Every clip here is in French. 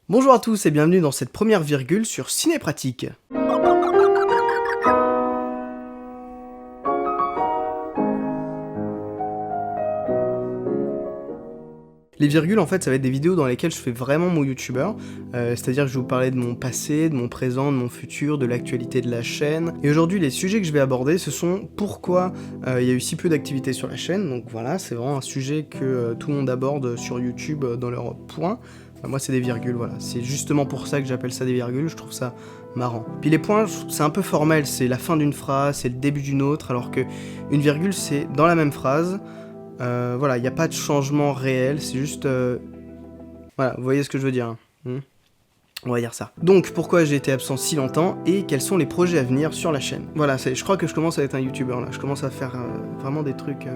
Bonjour à tous et bienvenue dans cette première virgule sur Ciné Pratique. Les virgules, en fait, ça va être des vidéos dans lesquelles je fais vraiment mon youtubeur, c'est-à-dire que je vais vous parler de mon passé, de mon présent, de mon futur, de l'actualité de la chaîne. Et aujourd'hui, les sujets que je vais aborder, ce sont pourquoi il y a eu si peu d'activité sur la chaîne. Donc voilà, c'est vraiment un sujet que tout le monde aborde sur YouTube dans leurs points. Moi, c'est des virgules, voilà. C'est justement pour ça que j'appelle ça des virgules, je trouve ça marrant. Puis les points, c'est un peu formel, c'est la fin d'une phrase, c'est le début d'une autre, alors que une virgule, c'est dans la même phrase. Voilà, il n'y a pas de changement réel, c'est juste... Voilà, vous voyez ce que je veux dire. On va dire ça. Donc, pourquoi j'ai été absent si longtemps et quels sont les projets à venir sur la chaîne. Voilà, je crois que je commence à être un youtubeur là, je commence à faire vraiment des trucs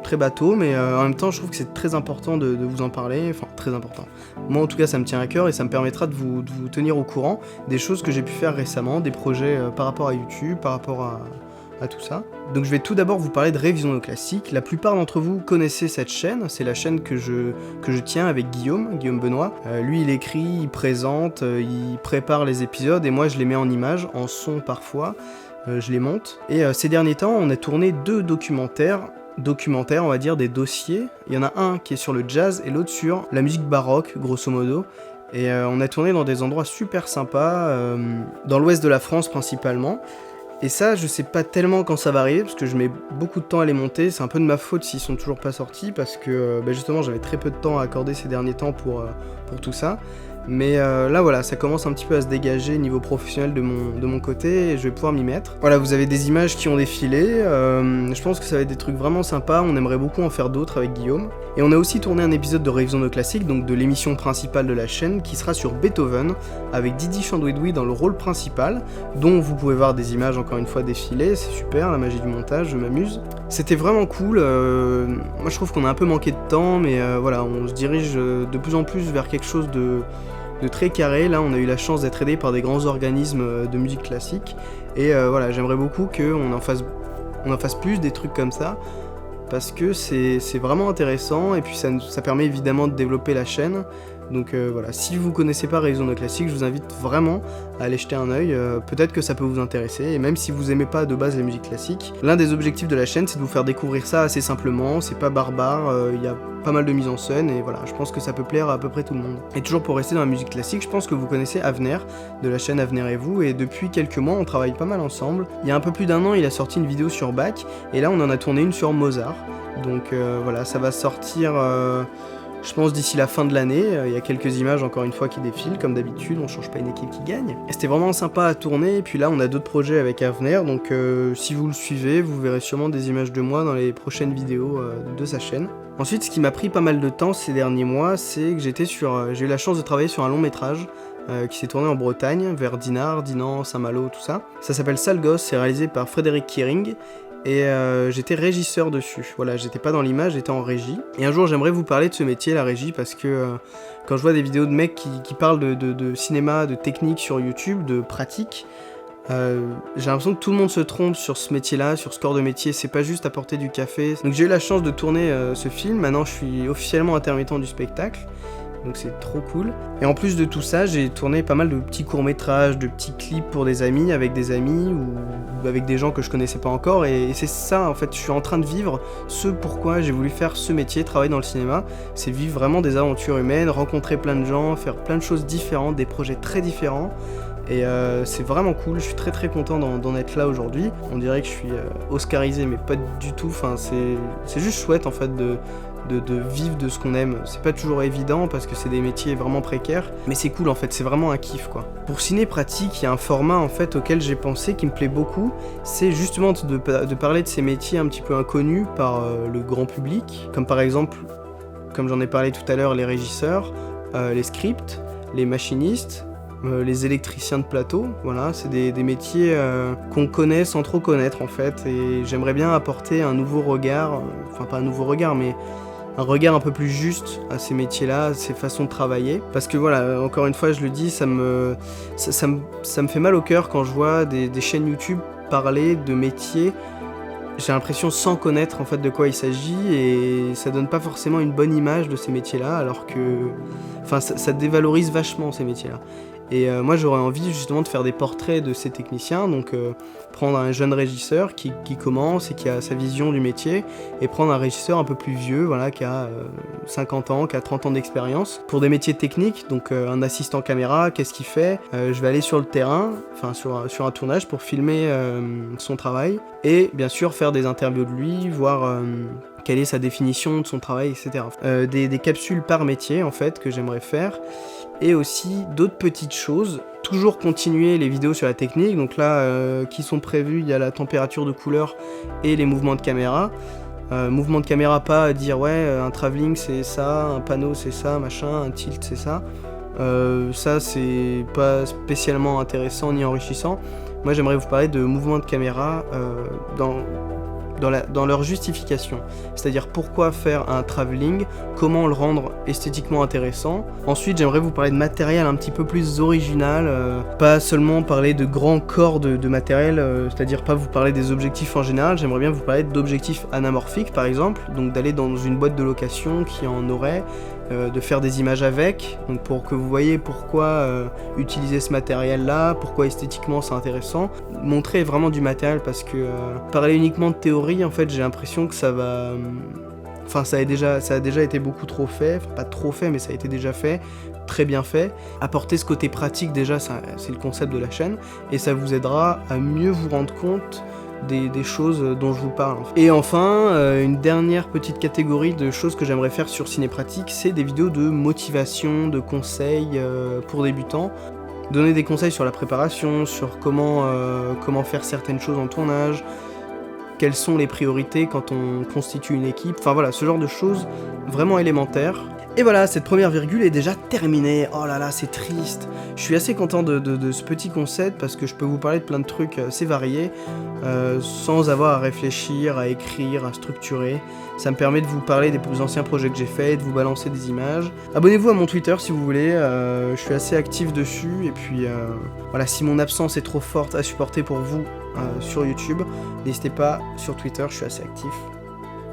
très bateaux, mais en même temps je trouve que c'est très important de vous en parler, enfin très important. Moi en tout cas ça me tient à cœur et ça me permettra de vous tenir au courant des choses que j'ai pu faire récemment, des projets par rapport à YouTube, par rapport à tout ça. Donc je vais tout d'abord vous parler de Révision Classique. La plupart d'entre vous connaissez cette chaîne, c'est la chaîne que je tiens avec Guillaume Benoît. Lui il écrit, il présente, il prépare les épisodes et moi je les mets en images, en son parfois, je les monte. Et ces derniers temps on a tourné 2 documentaires, on va dire des dossiers. Il y en a un qui est sur le jazz et l'autre sur la musique baroque, grosso modo. Et on a tourné dans des endroits super sympas, dans l'ouest de la France principalement. Et ça, je sais pas tellement quand ça va arriver, parce que je mets beaucoup de temps à les monter, c'est un peu de ma faute s'ils sont toujours pas sortis, parce que justement j'avais très peu de temps à accorder ces derniers temps pour tout ça. Mais là voilà, ça commence un petit peu à se dégager niveau professionnel de mon côté et je vais pouvoir m'y mettre. Voilà, vous avez des images qui ont défilé, je pense que ça va être des trucs vraiment sympas, on aimerait beaucoup en faire d'autres avec Guillaume. Et on a aussi tourné un épisode de Révision de Classique, donc de l'émission principale de la chaîne, qui sera sur Beethoven, avec Didi Chandouidoui dans le rôle principal, dont vous pouvez voir des images encore une fois défiler, c'est super, la magie du montage, je m'amuse. C'était vraiment cool, moi je trouve qu'on a un peu manqué de temps, mais voilà, on se dirige de plus en plus vers quelque chose de très carré. Là on a eu la chance d'être aidé par des grands organismes de musique classique, et voilà, j'aimerais beaucoup qu'on en fasse plus des trucs comme ça, parce que c'est vraiment intéressant, et puis ça permet évidemment de développer la chaîne. Donc voilà, si vous connaissez pas Révision de Classique, je vous invite vraiment à aller jeter un œil, peut-être que ça peut vous intéresser, et même si vous aimez pas de base la musique classique, l'un des objectifs de la chaîne c'est de vous faire découvrir ça assez simplement, c'est pas barbare, il y a pas mal de mise en scène, et voilà, je pense que ça peut plaire à peu près tout le monde. Et toujours pour rester dans la musique classique, je pense que vous connaissez Avner, de la chaîne Avner et vous, et depuis quelques mois on travaille pas mal ensemble. Il y a un peu plus d'1 an il a sorti une vidéo sur Bach, et là on en a tourné une sur Mozart, donc voilà, ça va sortir... je pense d'ici la fin de l'année, il y a quelques images encore une fois qui défilent, comme d'habitude, on change pas une équipe qui gagne. Et c'était vraiment sympa à tourner, et puis là on a d'autres projets avec Avner, donc si vous le suivez, vous verrez sûrement des images de moi dans les prochaines vidéos de sa chaîne. Ensuite, ce qui m'a pris pas mal de temps ces derniers mois, c'est que j'ai eu la chance de travailler sur un long métrage qui s'est tourné en Bretagne, vers Dinard, Dinan, Saint-Malo, tout ça. Ça s'appelle Sale Gosse, c'est réalisé par Frédéric Kiering, et j'étais régisseur dessus. Voilà, j'étais pas dans l'image, j'étais en régie. Et un jour j'aimerais vous parler de ce métier, la régie, parce que quand je vois des vidéos de mecs qui parlent de cinéma, de technique sur YouTube, de pratique, j'ai l'impression que tout le monde se trompe sur ce métier-là, sur ce corps de métier, c'est pas juste apporter du café. Donc j'ai eu la chance de tourner ce film, maintenant je suis officiellement intermittent du spectacle, donc c'est trop cool. Et en plus de tout ça, j'ai tourné pas mal de petits courts-métrages, de petits clips pour des amis, avec des amis, ou avec des gens que je connaissais pas encore, et c'est ça en fait, je suis en train de vivre ce pourquoi j'ai voulu faire ce métier, travailler dans le cinéma, c'est vivre vraiment des aventures humaines, rencontrer plein de gens, faire plein de choses différentes, des projets très différents. Et c'est vraiment cool, je suis très très content d'en être là aujourd'hui. On dirait que je suis oscarisé, mais pas du tout, enfin, c'est juste chouette en fait de vivre de ce qu'on aime. C'est pas toujours évident parce que c'est des métiers vraiment précaires, mais c'est cool en fait, c'est vraiment un kiff quoi. Pour Ciné Pratique, il y a un format en fait auquel j'ai pensé qui me plaît beaucoup, c'est justement de parler de ces métiers un petit peu inconnus par le grand public, comme par exemple, comme j'en ai parlé tout à l'heure, les régisseurs, les scripts, les machinistes, les électriciens de plateau, voilà, c'est des métiers qu'on connaît sans trop connaître en fait, et j'aimerais bien apporter un nouveau regard, enfin pas un nouveau regard, mais un regard un peu plus juste à ces métiers-là, à ces façons de travailler, parce que voilà, encore une fois je le dis, ça me fait mal au cœur quand je vois des chaînes YouTube parler de métiers j'ai l'impression sans connaître en fait de quoi il s'agit, et ça donne pas forcément une bonne image de ces métiers-là, alors que... Enfin, ça dévalorise vachement ces métiers-là. Et moi j'aurais envie justement de faire des portraits de ces techniciens, donc prendre un jeune régisseur qui commence et qui a sa vision du métier, et prendre un régisseur un peu plus vieux, voilà, qui a 50 ans, qui a 30 ans d'expérience, pour des métiers techniques, donc un assistant caméra, qu'est-ce qu'il fait, je vais aller sur le terrain, enfin sur un tournage pour filmer son travail, et bien sûr faire des interviews de lui, voir... quelle est sa définition de son travail, etc. Des capsules par métier, en fait, que j'aimerais faire. Et aussi d'autres petites choses. Toujours continuer les vidéos sur la technique. Donc là, qui sont prévues, il y a la température de couleur et les mouvements de caméra. Mouvement de caméra, pas dire ouais, un travelling c'est ça, un panneau c'est ça, machin, un tilt c'est ça. Ça, c'est pas spécialement intéressant ni enrichissant. Moi, j'aimerais vous parler de mouvements de caméra dans leur justification, c'est-à-dire pourquoi faire un travelling, comment le rendre esthétiquement intéressant. Ensuite, j'aimerais vous parler de matériel un petit peu plus original, pas seulement parler de grands corps de matériel, c'est-à-dire pas vous parler des objectifs en général, j'aimerais bien vous parler d'objectifs anamorphiques par exemple, donc d'aller dans une boîte de location qui en aurait, de faire des images avec, donc pour que vous voyez pourquoi utiliser ce matériel là, pourquoi esthétiquement c'est intéressant, montrer vraiment du matériel, parce que parler uniquement de théorie, en fait j'ai l'impression que ça va... Enfin ça a déjà été beaucoup trop fait, enfin, pas trop fait mais ça a été déjà fait, très bien fait. Apporter ce côté pratique déjà, c'est le concept de la chaîne, et ça vous aidera à mieux vous rendre compte des choses dont je vous parle. Et enfin, une dernière petite catégorie de choses que j'aimerais faire sur Cinépratique, c'est des vidéos de motivation, de conseils pour débutants. Donner des conseils sur la préparation, sur comment faire certaines choses en tournage, quelles sont les priorités quand on constitue une équipe, enfin voilà, ce genre de choses vraiment élémentaires. Et voilà, cette première virgule est déjà terminée. Oh là là, c'est triste. Je suis assez content de ce petit concept parce que je peux vous parler de plein de trucs assez variés sans avoir à réfléchir, à écrire, à structurer. Ça me permet de vous parler des plus anciens projets que j'ai faits, de vous balancer des images. Abonnez-vous à mon Twitter si vous voulez, je suis assez actif dessus. Et puis voilà, si mon absence est trop forte à supporter pour vous sur YouTube, n'hésitez pas, sur Twitter, je suis assez actif.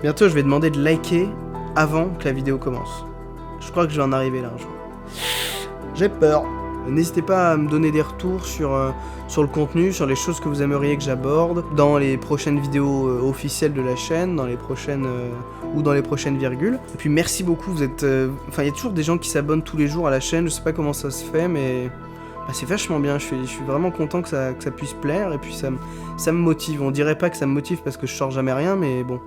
Bientôt, je vais demander de liker avant que la vidéo commence. Je crois que je vais en arriver là un jour. J'ai peur. N'hésitez pas à me donner des retours sur le contenu, sur les choses que vous aimeriez que j'aborde dans les prochaines vidéos officielles de la chaîne, dans les prochaines virgules. Et puis merci beaucoup, vous êtes... Enfin, il y a toujours des gens qui s'abonnent tous les jours à la chaîne, je sais pas comment ça se fait, mais... c'est vachement bien, je suis vraiment content que ça puisse plaire, et puis ça me motive. On dirait pas que ça me motive parce que je sors jamais rien, mais bon,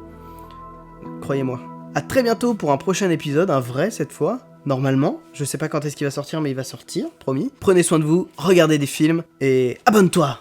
croyez-moi. A très bientôt pour un prochain épisode, un vrai cette fois, normalement. Je sais pas quand est-ce qu'il va sortir, mais il va sortir, promis. Prenez soin de vous, regardez des films, et abonne-toi!